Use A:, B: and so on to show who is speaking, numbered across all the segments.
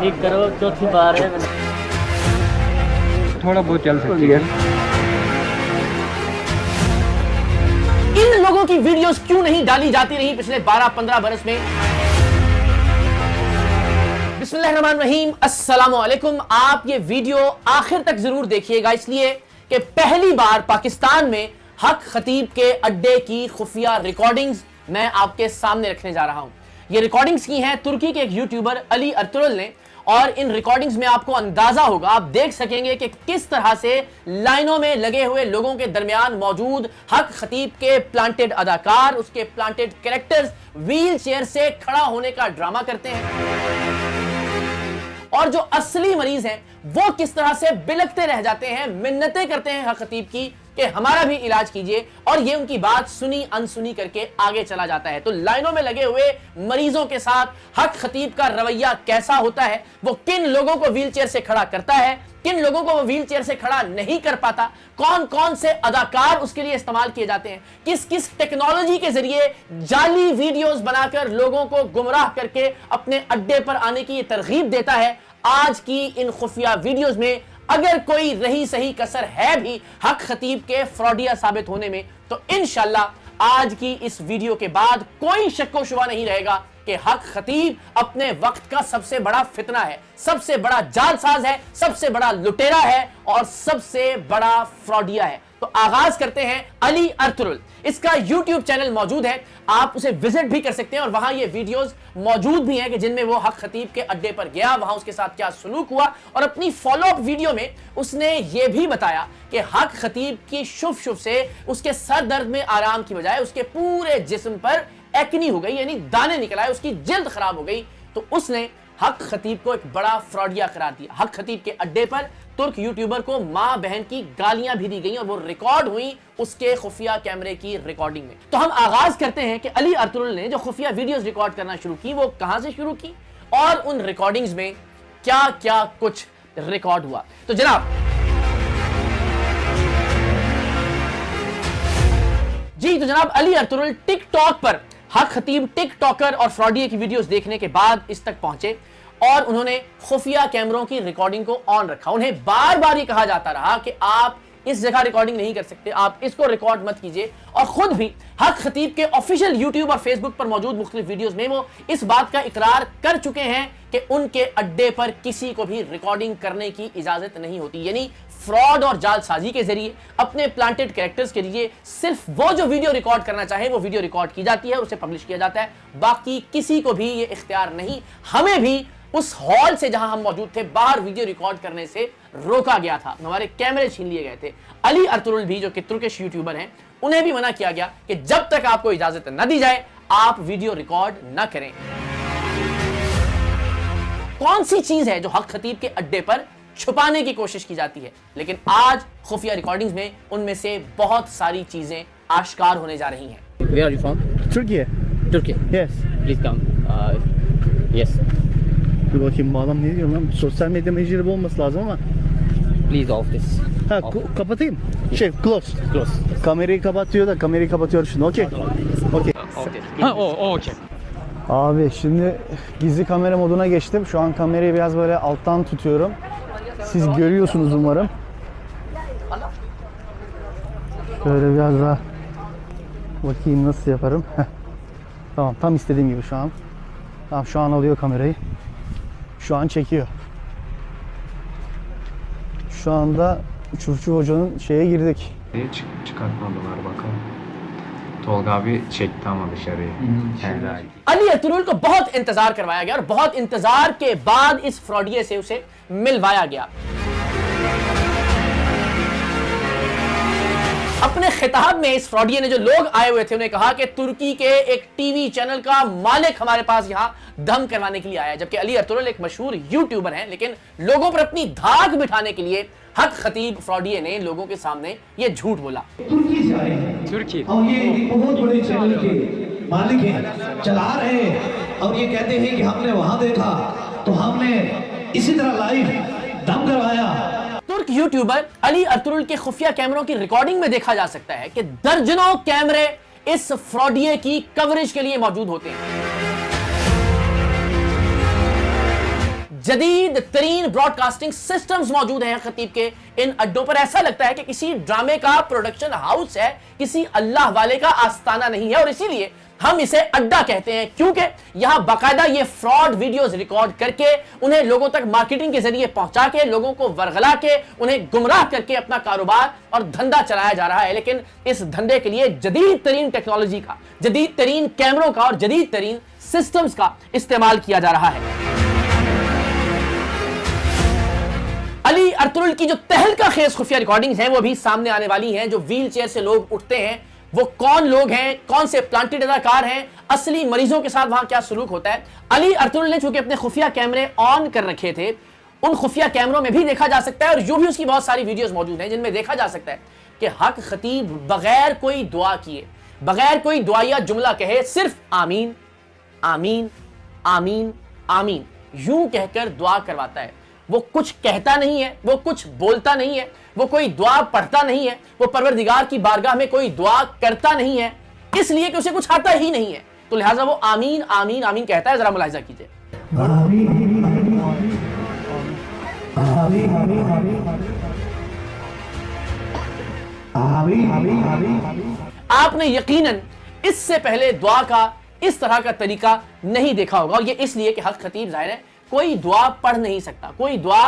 A: ठीक करो, चौथी बार है।
B: थोड़ा बहुत चल सकती है।
C: इन लोगों की वीडियोस क्यों नहीं डाली जाती रही पिछले 12-15 बरस में? बिस्मिल्लाहिर्रहमानिर्रहीम, अस्सलामु अलैकुम। आप ये वीडियो आखिर तक जरूर देखिएगा, इसलिए कि पहली बार पाकिस्तान में हक खतीब के अड्डे की खुफिया रिकॉर्डिंग्स मैं आपके सामने रखने जा रहा हूं। ये रिकॉर्डिंग्स की हैं तुर्की के एक यूट्यूबर अली अर्तुगरुल ने, और इन रिकॉर्डिंग्स में आपको अंदाजा होगा, आप देख सकेंगे कि किस तरह से लाइनों में लगे हुए लोगों के दरमियान मौजूद हक खतीब के प्लांटेड अदाकार, उसके प्लांटेड कैरेक्टर्स व्हील चेयर से खड़ा होने का ड्रामा करते हैं, और जो असली मरीज हैं वो किस तरह से बिलखते रह जाते हैं, मिन्नतें करते हैं हक खतीब की कि हमारा भी इलाज कीजिए, और ये उनकी बात सुनी अनसुनी करके आगे चला जाता है। तो लाइनों में लगे हुए मरीजों के साथ हक खतीब का रवैया कैसा होता है, वो किन लोगों को व्हीलचेयर से खड़ा करता है, किन लोगों को वो व्हीलचेयर से खड़ा नहीं कर पाता, कौन कौन से अदाकार उसके लिए इस्तेमाल किए जाते हैं, किस किस टेक्नोलॉजी के जरिए जाली वीडियोस बनाकर लोगों को गुमराह करके अपने अड्डे पर आने की तरगीब देता है। आज की इन खुफिया वीडियोस में अगर कोई रही सही कसर है भी हक खतीब के फ्रॉडिया साबित होने में, तो इंशाल्लाह आज की इस वीडियो के बाद कोई शक्को शुबा नहीं रहेगा कि हक खतीब अपने वक्त का सबसे बड़ा फितना है, सबसे बड़ा जालसाज है, सबसे बड़ा लुटेरा है और सबसे बड़ा फ्रॉडिया है। तो आगाज करते हैं अली अर्तुगरुल। इसका YouTube चैनल मौजूद है, आप उसे विजिट भी कर सकते हैं, और वहां ये वीडियोस मौजूद भी हैं कि जिनमें वो हक खतीब के अड्डे पर गया, वहां उसके साथ क्या सलूक हुआ, और अपनी फॉलोअप वीडियो में उसने ये भी बताया कि हक खतीब की शुभ शुभ से उसके सर दर्द में आराम की बजाय उसके पूरे जिस्म पर एक्नी हो गई, यानी दाने निकल आए, उसकी जिल्द खराब हो गई। तो उसने हक खतीब को एक बड़ा फ्रॉडिया करार दिया। हक खतीब के अड्डे पर तुर्क यूट्यूबर को मां बहन की गालियां भी दी गई और वो रिकॉर्ड हुई उसके खुफिया कैमरे की रिकॉर्डिंग में। तो हम आगाज करते हैं कि अली अर्तुगरुल ने जो खुफिया वीडियोस रिकॉर्ड करना शुरू की वो कहां से शुरू की और उन रिकॉर्डिंग्स में क्या क्या कुछ रिकॉर्ड हुआ। तो जनाब जी, तो जनाब अली अर्तुगरुल टिकटॉक पर हक खतीब टिकटॉकर और फ्रॉडिया की वीडियोस देखने के बाद इस तक पहुंचे और उन्होंने खुफिया कैमरों की रिकॉर्डिंग को ऑन रखा। उन्हें बार बार ये कहा जाता रहा कि आप इस जगह रिकॉर्डिंग नहीं कर सकते, आप इसको रिकॉर्ड मत कीजिए, और खुद भी हक खतीब के ऑफिशियल यूट्यूब और फेसबुक पर मौजूद मुख्तलिफ वीडियोस में वो इस बात का इकरार कर चुके हैं कि उनके अड्डे पर किसी को भी रिकॉर्डिंग करने की इजाजत नहीं होती। यानी फ्रॉड और जालसाजी के जरिए अपने प्लांटेड कैरेक्टर्स के लिए सिर्फ वो जो वीडियो रिकॉर्ड करना चाहे वो वीडियो रिकॉर्ड की जाती है, उसे पब्लिश किया जाता है, बाकी किसी को भी ये इख्तियार नहीं। हमें भी उस हॉल से जहां हम मौजूद थे बाहर वीडियो रिकॉर्ड करने से रोका गया था, हमारे कैमरे छीन लिए गए थे। अली अर्तुगरुल भी जो कि तुर्किश यूट्यूबर हैं, उन्हें भी मना किया गया कि जब तक आपको इजाजत न दी जाए आप वीडियो रिकॉर्ड न करें। कौन सी चीज है जो हक खतीब के अड्डे पर छुपाने की कोशिश की जाती है, लेकिन आज खुफिया रिकॉर्डिंग्स में उनमें से बहुत सारी चीजें आश्कार होने जा रही हैं।
A: Where are you from?
B: Türkiye.
A: Turkey.
B: Yes.
A: Please come. Yes.
B: Dur bakayım bu adam ne diyor lan? Sosyal medya mecburi olması lazım ama.
A: Please off this.
B: Ha
A: Off.
B: kapatayım. Close.
A: Close.
B: Kamerayı kapatıyor da kamerayı kapatıyor şimdi. Okey. Okey.
A: Okay. Okay.
B: Abi şimdi gizli kamera moduna geçtim. Şu an kamerayı biraz böyle alttan tutuyorum. Siz görüyorsunuz umarım. Şöyle biraz daha bakayım nasıl yaparım. Tamam, tam istediğim gibi şu an. Tamam, şu an alıyor kamerayı. Şu an çekiyor. Şu anda Çufçu Hoca'nın şeye girdik.
D: Çıkartmadılar bakalım. Tolga abi çekti ama dışarıyı. Helal.
C: Ali Ertugrul को बहुत इंतजार करवाया गया और बहुत इंतजार के बाद इस फ्रॉडिये से उसे मिलवाया गया। अपने खिताब में इस फ्रॉडिये ने जो लोग आए हुए थे उन्हें कहा कि तुर्की के एक टीवी चैनल का मालिक हमारे पास यहां दम करवाने के लिए आया है, जबकि अली अर्तुगरुल एक मशहूर यूट्यूबर हैं, लेकिन लोगों पर अपनी धाक बिठाने के लिए हक खतीब फ्रॉडिये ने लोगों के सामने ये झूठ बोला।
E: तुर्की से आए हैं
A: Turkey.
E: और ये एक बहुत बड़े चैनल के मालिक हैं, चला रहे हैं, और ये कहते हैं कि हमने वहां देखा तो हमने इसी तरह लाइव दम करवाया।
C: तुर्क यूट्यूबर अली अर्तुगरुल के खुफिया कैमरों की रिकॉर्डिंग में देखा जा सकता है कि दर्जनों कैमरे इस फ्रॉडिये की कवरेज के लिए मौजूद होते हैं। जदीद तरीन ब्रॉडकास्टिंग सिस्टम्स मौजूद हैं खतीब के इन अड्डों पर। ऐसा लगता है कि किसी ड्रामे का प्रोडक्शन हाउस है, किसी अल्लाह वाले का आस्ताना नहीं है। और इसीलिए हम इसे अड्डा कहते हैं, क्योंकि यहां बाकायदा ये फ्रॉड वीडियोस रिकॉर्ड करके उन्हें लोगों तक मार्केटिंग के जरिए पहुंचा के, लोगों को वरगला के, उन्हें गुमराह करके अपना कारोबार और धंधा चलाया जा रहा है। लेकिन इस धंधे के लिए जदीद तरीन टेक्नोलॉजी का, जदीद तरीन कैमरों का और जदीद तरीन सिस्टम्स का इस्तेमाल किया जा रहा है। अली अर्तुगरुल की जो तहलका खेज खुफिया रिकॉर्डिंग्स हैं वो भी सामने आने वाली हैं। जो व्हील चेयर से लोग उठते हैं वो कौन लोग हैं, कौन से प्लांटेड अदाकार हैं, असली मरीजों के साथ वहां क्या सलूक होता है। अली अर्तुगरुल ने चूंकि अपने खुफिया कैमरे ऑन कर रखे थे, उन खुफिया कैमरों में भी देखा जा सकता है और यूं भी उसकी बहुत सारी वीडियोस मौजूद हैं जिनमें देखा जा सकता है कि हक खतीब बगैर कोई दुआ किए, बगैर कोई दुआया जुमला कहे, सिर्फ आमीन आमीन आमीन आमीन यूं कहकर दुआ करवाता है। वो कुछ कहता नहीं है, वो कुछ बोलता नहीं है, वो कोई दुआ पढ़ता नहीं है, वो परवरदिगार की बारगाह में कोई दुआ करता नहीं है, इसलिए कि उसे कुछ आता ही नहीं है। तो लिहाजा वो आमीन आमीन आमीन कहता है। जरा मुलाहिजा कीजिए। आपने यकीनन इससे पहले दुआ का इस तरह का तरीका नहीं देखा होगा, और ये इसलिए कि हक खतीब जाहिर है कोई दुआ पढ़ नहीं सकता, कोई दुआ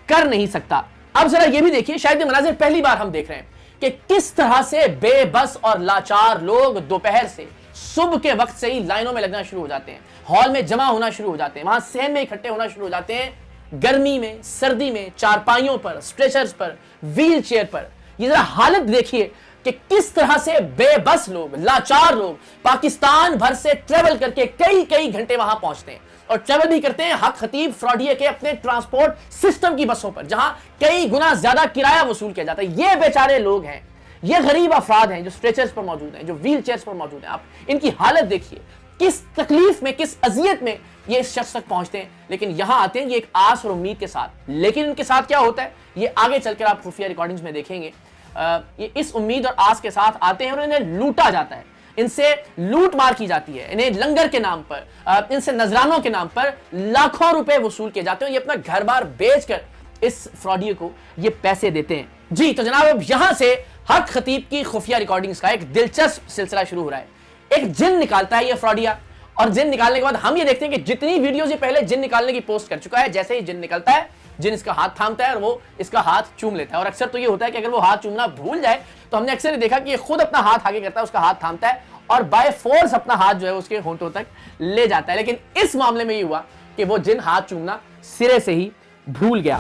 C: कर नहीं सकता। अब जरा ये भी देखिए, शायद ये मनाजिर पहली बार हम देख रहे हैं कि किस तरह से बेबस और लाचार लोग दोपहर से, सुबह के वक्त से ही लाइनों में लगना शुरू हो जाते हैं, हॉल में जमा होना शुरू हो जाते हैं, वहां सहन में इकट्ठे होना शुरू हो जाते हैं, गर्मी में, सर्दी में, चारपाइयों पर, स्ट्रेचर्स पर, व्हील चेयर पर। ये जरा हालत देखिए कि किस तरह से बेबस लोग, लाचार लोग पाकिस्तान भर से ट्रेवल करके कई कई घंटे वहां पहुंचते हैं और ट्रेवल भी करते हैं हक खतीब फ्रॉडिया के अपने ट्रांसपोर्ट सिस्टम की बसों पर, जहां कई गुना ज्यादा किराया वसूल किया जाता है। ये बेचारे लोग हैं, ये गरीब अफराद हैं जो स्ट्रेचर्स पर मौजूद हैं, जो व्हील चेयर्स पर मौजूद हैं। आप इनकी हालत देखिए, किस तकलीफ में, किस अजियत में ये इस शख्स तक पहुंचते हैं। लेकिन यहां आते हैं ये एक आस और उम्मीद के साथ। लेकिन इनके साथ क्या होता है ये आगे चलकर आप खुफिया रिकॉर्डिंग्स में देखेंगे। ये इस उम्मीद और आस के साथ आते हैं और इन्हें लूटा जाता है, इनसे लूट मार की जाती है, इन्हें लंगर के नाम पर, इनसे नजरानों के नाम पर लाखों रुपए वसूल किए जाते हैं। ये अपना घर बार बेचकर इस फ्रॉडिये को ये पैसे देते हैं। जी तो जनाब, अब यहां से हक खतीब की खुफिया रिकॉर्डिंग्स का एक दिलचस्प सिलसिला शुरू हो रहा है। एक जिन निकालता है ये फ्रॉडिया, और जिन निकालने के बाद हम ये देखते हैं कि जितनी वीडियोस ये पहले जिन निकालने की पोस्ट कर चुका है, जैसे ही जिन निकलता है, जिन इसका हाथ थामता है और वो इसका हाथ चूम लेता है। और अक्सर तो ये होता है कि अगर वो हाथ चूमना भूल जाए तो हमने अक्सर देखा कि ये खुद अपना हाथ आगे करता है, उसका हाथ थामता है और बाय फोर्स अपना हाथ जो है उसके होंठों तक ले जाता है। लेकिन इस मामले में ये हुआ कि वो जिन हाथ चूमना सिरे से ही भूल गया।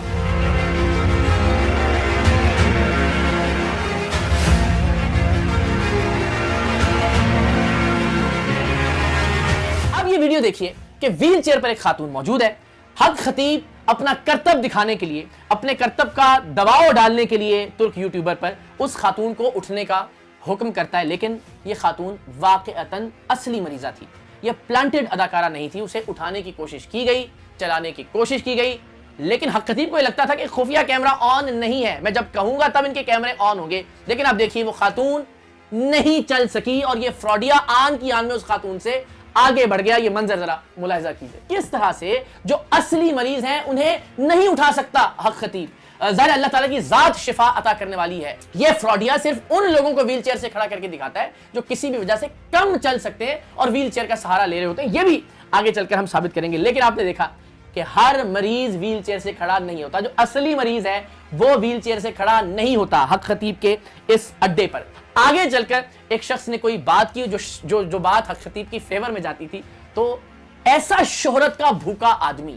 C: अब ये वीडियो देखिए कि व्हील चेयर पर एक खातून मौजूद है। हक खतीब अपना करतब दिखाने के लिए, अपने करतब का दबाव डालने के लिए तुर्क यूट्यूबर पर उस खातून को उठने का हुक्म करता है। लेकिन यह खातून वाकईतन असली मरीजा थी, यह प्लांटेड अदाकारा नहीं थी। उसे उठाने की कोशिश की गई, चलाने की कोशिश की गई, लेकिन हक खतीब को यह लगता था कि खुफिया कैमरा ऑन नहीं है, मैं जब कहूंगा तब इनके कैमरे ऑन होंगे। लेकिन आप देखिए वो खातून नहीं चल सकी और ये फ्रॉडिया आन की आन में उस खातून से आगे बढ़ गया। ये मंजर जरा मुलाहिजा कीजिए, किस तरह से जो असली मरीज हैं उन्हें नहीं उठा सकता हक खतीब। ज़ाहिर अल्लाह ताला की जात शिफा अता करने वाली है। ये फ्रॉडिया सिर्फ उन लोगों को व्हील चेयर से खड़ा करके दिखाता है जो किसी भी वजह से कम चल सकते हैं और व्हील चेयर का सहारा ले रहे होते हैं। ये भी आगे चलकर हम साबित करेंगे। लेकिन आपने देखा कि हर मरीज व्हील चेयर से खड़ा नहीं होता, जो असली मरीज है वो व्हील चेयर से खड़ा नहीं होता हक खतीब के इस अड्डे पर। आगे चलकर एक शख्स ने कोई बात की जो बात हक खतीब की फेवर में जाती थी। तो ऐसा शोहरत का भूखा आदमी,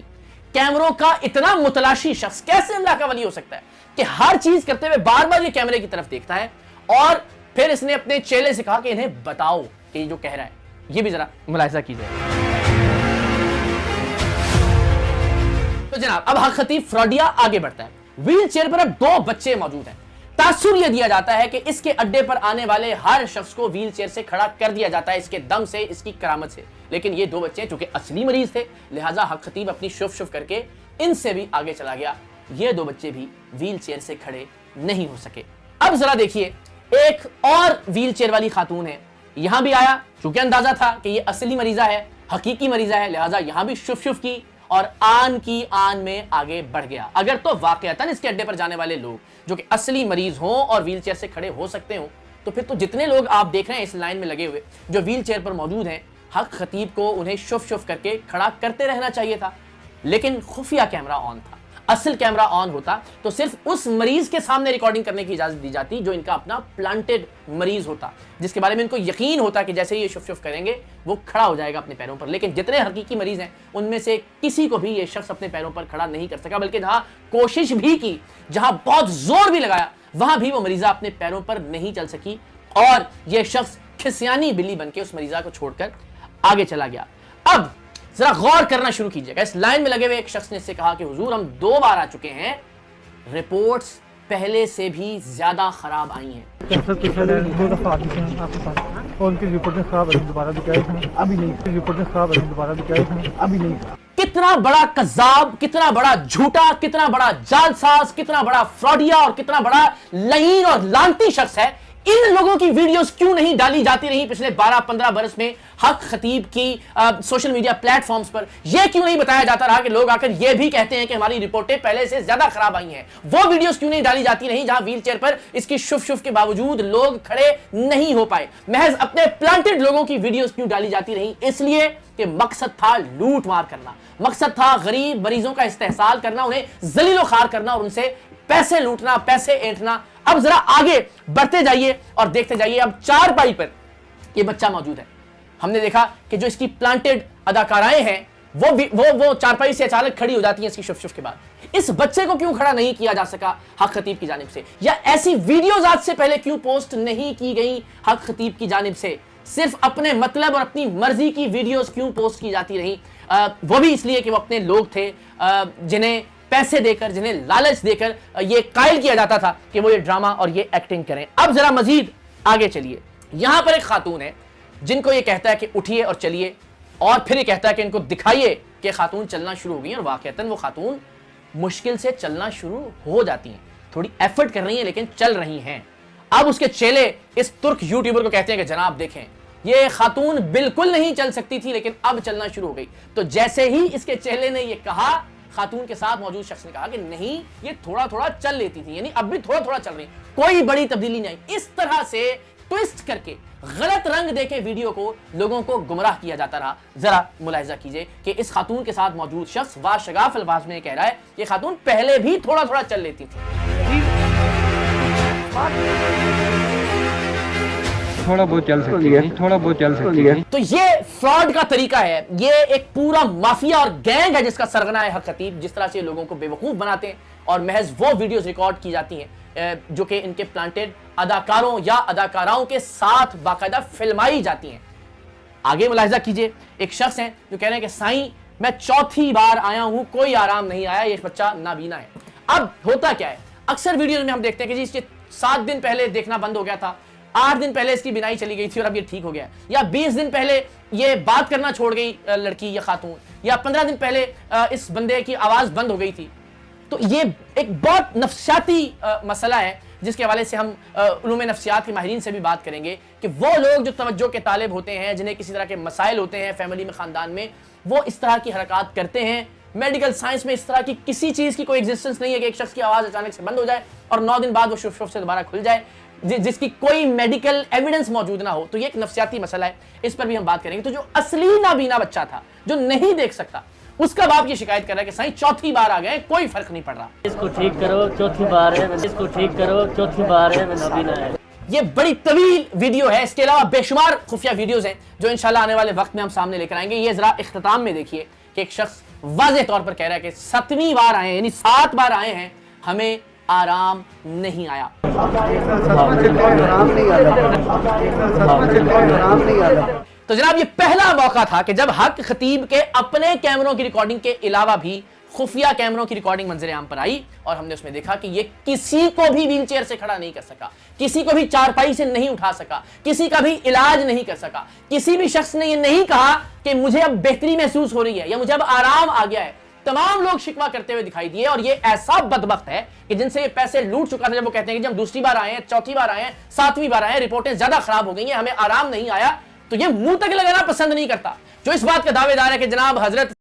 C: कैमरों का इतना मुतलाशी शख्स कैसे अल्लाह का वली हो सकता है कि हर चीज करते हुए बार बार ये कैमरे की तरफ देखता है। और फिर इसने अपने चेले से कहा कि इन्हें बताओ कि ये जो कह रहा है, ये भी जरा मुलाहिजा कीजिए। तो जनाब, अब हक खतीब फ्रॉडिया आगे बढ़ता है। व्हील चेयर पर अब 2 बच्चे मौजूद हैं। तासुर यह दिया जाता है कि इसके अड्डे पर आने वाले हर शख्स को व्हील चेयर से खड़ा कर दिया जाता है, इसके दम से, इसकी करामत से। लेकिन ये 2 बच्चे चूंकि असली मरीज थे, लिहाजा हक खतीब अपनी शुफ शुफ करके इनसे भी आगे चला गया। ये 2 बच्चे भी व्हील चेयर से खड़े नहीं हो सके। अब जरा देखिए, एक और व्हील चेयर वाली खातून है, यहां भी आया। चूंकि अंदाजा था कि ये असली मरीजा है, हकीकी मरीजा है, लिहाजा यहां भी शुफ शुफ की और आन की आन में आगे बढ़ गया। अगर तो वाकईतन इसके अड्डे पर जाने वाले लोग जो कि असली मरीज हों और व्हीलचेयर से खड़े हो सकते हो, तो फिर तो जितने लोग आप देख रहे हैं इस लाइन में लगे हुए जो व्हीलचेयर पर मौजूद हैं, हक खतीब को उन्हें शुफ शुफ करके खड़ा करते रहना चाहिए था। लेकिन खुफिया कैमरा ऑन था। असल कैमरा ऑन होता तो सिर्फ उस मरीज के सामने रिकॉर्डिंग करने की इजाजत दी जाती जो इनका अपना प्लांटेड मरीज होता, जिसके बारे में इनको यकीन होता कि जैसे ही ये शुफ शुफ करेंगे वो खड़ा हो जाएगा अपने पैरों पर। लेकिन जितने हकीकी मरीज हैं उनमें से किसी को भी ये शख्स अपने पैरों पर खड़ा नहीं कर सका, बल्कि जहां कोशिश भी की, जहां बहुत जोर भी लगाया, वहां भी वो मरीजा अपने पैरों पर नहीं चल सकी और यह शख्स खिसियानी बिल्ली बनके उस मरीजा को छोड़कर आगे चला गया। अब जरा गौर करना शुरू कीजिएगा। इस लाइन में लगे हुए एक शख्स ने इससे कहा कि हुजूर हम 2 बार आ चुके हैं, रिपोर्ट्स पहले से भी ज्यादा खराब आई हैं।
F: उनकी रिपोर्टें खराब है, दोबारा भी कहे थे, अभी नहीं। रिपोर्टें खराब है, दोबारा भी कहे थे, अभी नहीं।
C: कितना बड़ा कज़्ज़ाब, कितना बड़ा झूठा, कितना बड़ा जालसाज, कितना बड़ा फ्रॉडिया और कितना बड़ा लईन और लानती शख्स है। इन लोगों की वीडियोस क्यों नहीं डाली जाती रही पिछले 12-15 बरस में हक खतीब की सोशल मीडिया प्लेटफॉर्म्स पर? यह क्यों नहीं बताया जाता रहा कि लोग आकर यह भी कहते हैं कि हमारी रिपोर्टें पहले से ज्यादा खराब आई हैं? वो वीडियोस क्यों नहीं डाली जाती रही जहां व्हीलचेयर पर इसकी शुफ शुफ के बावजूद लोग खड़े नहीं हो पाए? महज अपने प्लांटेड लोगों की वीडियोस क्यों डाली जाती रही? इसलिए कि मकसद था लूट मार करना, मकसद था गरीब मरीजों का इस्तेहसाल करना, उन्हें जलीलो खार करना और उनसे पैसे लूटना, पैसे ऐंठना। अब जरा आगे बढ़ते जाइए और देखते जाइए। अब 4 पाई पर यह बच्चा मौजूद है। हमने देखा कि जो इसकी प्लांटेड अदाकाराएं हैं वो 4 पाई से अचानक खड़ी हो जाती हैं इसकी शुफ शुफ के बाद। इस बच्चे को क्यों खड़ा नहीं किया जा सका हक खतीब की जानिब से? या ऐसी वीडियोज आज से पहले क्यों पोस्ट नहीं की गई हक खतीब की जानिब से? सिर्फ अपने मतलब और अपनी मर्जी की वीडियोस क्यों पोस्ट की जाती रही? वो भी इसलिए कि वो अपने लोग थे जिन्हें पैसे देकर, जिन्हें लालच देकर ये कायल किया जाता था कि वो ये ड्रामा और ये एक्टिंग करें। अब जरा मजीद आगे चलिए। यहां पर एक खातून है जिनको ये कहता है कि उठिए और चलिए, और फिर ये कहता है कि इनको दिखाइए कि खातून चलना शुरू हो गई और वाकईतन वो खातून मुश्किल से चलना शुरू हो जाती हैं। थोड़ी एफर्ट कर रही हैं लेकिन चल रही हैं। अब उसके चेले इस तुर्क यूट्यूबर को कहते हैं कि जनाब देखें, ये खातून बिल्कुल नहीं चल सकती थी लेकिन अब चलना शुरू हो गई। तो जैसे ही इसके चेले ने ये कहा, खातून के साथ मौजूद शख्स ने कहा कि नहीं, ये थोड़ा थोड़ा चल लेती थी, यानी अब भी थोड़ा थोड़ा चल रही, कोई बड़ी तब्दीली नहीं आई। इस तरह से ट्विस्ट करके, गलत रंग देके वीडियो को लोगों को गुमराह किया जाता रहा। जरा मुलाहिजा कीजिए कि इस खातून के साथ मौजूद शख्स वाशगाफ अल्फाज में कह रहा है ये खातून पहले भी थोड़ा थोड़ा चल लेती थी।
F: थोड़ा बहुत चल सकती है, थोड़ा बहुत चल सकती है।
C: तो ये फ्रॉड का तरीका है, ये एक पूरा माफिया और गैंग है जिसका सरगना है हक खतीब। जिस तरह से लोगों को बेवकूफ बनाते हैं और महज वो वीडियोस रिकॉर्ड की जाती हैं जो कि इनके प्लांटेड अदाकारों या अदाकाराओं के साथ बाकायदा फिल्माई जाती हैं। आगे मुलाहिजा कीजिए, एक शख्स है जो कह रहे हैं कि साईं मैं 4थी बार आया हूं, कोई आराम नहीं आया, ये बच्चा नाबीना है। अब होता क्या है, अक्सर वीडियोस में हम देखते हैं कि जी इसके 7 दिन पहले देखना बंद हो गया था, 8 दिन पहले इसकी बिनाई चली गई थी और अब ये ठीक हो गया, या 20 दिन पहले ये बात करना छोड़ गई लड़की या खातून, या 15 दिन पहले इस बंदे की आवाज बंद हो गई थी। तो ये एक बहुत नफ्सियाती मसला है जिसके हवाले से हम उलूम नफ्सियात के माहिरीन से भी बात करेंगे कि वो लोग जो तवज्जो के तालिब होते हैं, जिन्हें किसी तरह के मसाइल होते हैं फैमिली में, खानदान में, वो इस तरह की हरकत करते हैं। मेडिकल साइंस में इस तरह की किसी चीज की कोई एग्जिस्टेंस नहीं है कि एक शख्स की आवाज अचानक से बंद हो जाए और 9 दिन बाद वो शुफ शुफ से दोबारा खुल जाए, जिसकी कोई मेडिकल एविडेंस मौजूद ना हो। तो ये एक नफ्सियाती मसला है, इस पर भी हम बात करेंगे। तो जो असली नाबीना बच्चा था जो नहीं देख सकता, उसका बाप ये शिकायत कर रहा है कि साईं 4थी बार आ गए, कोई फर्क नहीं पड़ रहा।
A: इसको ठीक करो, 4थी बार है, इसको ठीक करो, 4थी बार है, मैं नाबीना है।
C: ये बड़ी तवील वीडियो है, इसके अलावा बेशुमार खुफिया वीडियोस हैं जो इंशाल्लाह आने वाले वक्त में हम सामने लेकर आएंगे। ये जरा इख्तिताम में देखिए कि एक शख्स वाज़ेह तौर पर कह रहा है कि 7वीं बार आए, यानी 7 बार आए हैं, हमें आराम नहीं आया। तो जनाब ये पहला मौका था कि जब हक खतीब के अपने कैमरों की रिकॉर्डिंग के अलावा भी खुफिया कैमरों की रिकॉर्डिंग मंजर आम पर आई और हमने उसमें देखा कि ये किसी को भी व्हीलचेयर से खड़ा नहीं कर सका, किसी को भी चारपाई से नहीं उठा सका, किसी का भी इलाज नहीं कर सका। किसी भी शख्स ने ये नहीं कहा कि मुझे अब बेहतरी महसूस हो रही है या मुझे अब आराम आ गया है। तमाम लोग शिकवा करते हुए दिखाई दिए और ये ऐसा बदबख्त है कि जिनसे ये पैसे लूट चुका था, जब वो कहते हैं कि जब दूसरी बार आए हैं, 4थी बार आए हैं, 7वीं बार आए हैं, रिपोर्टें ज्यादा खराब हो गई हैं, हमें आराम नहीं आया, तो ये मुंह तक लगाना पसंद नहीं करता। जो इस बात का दावेदार है कि जनाब हजरत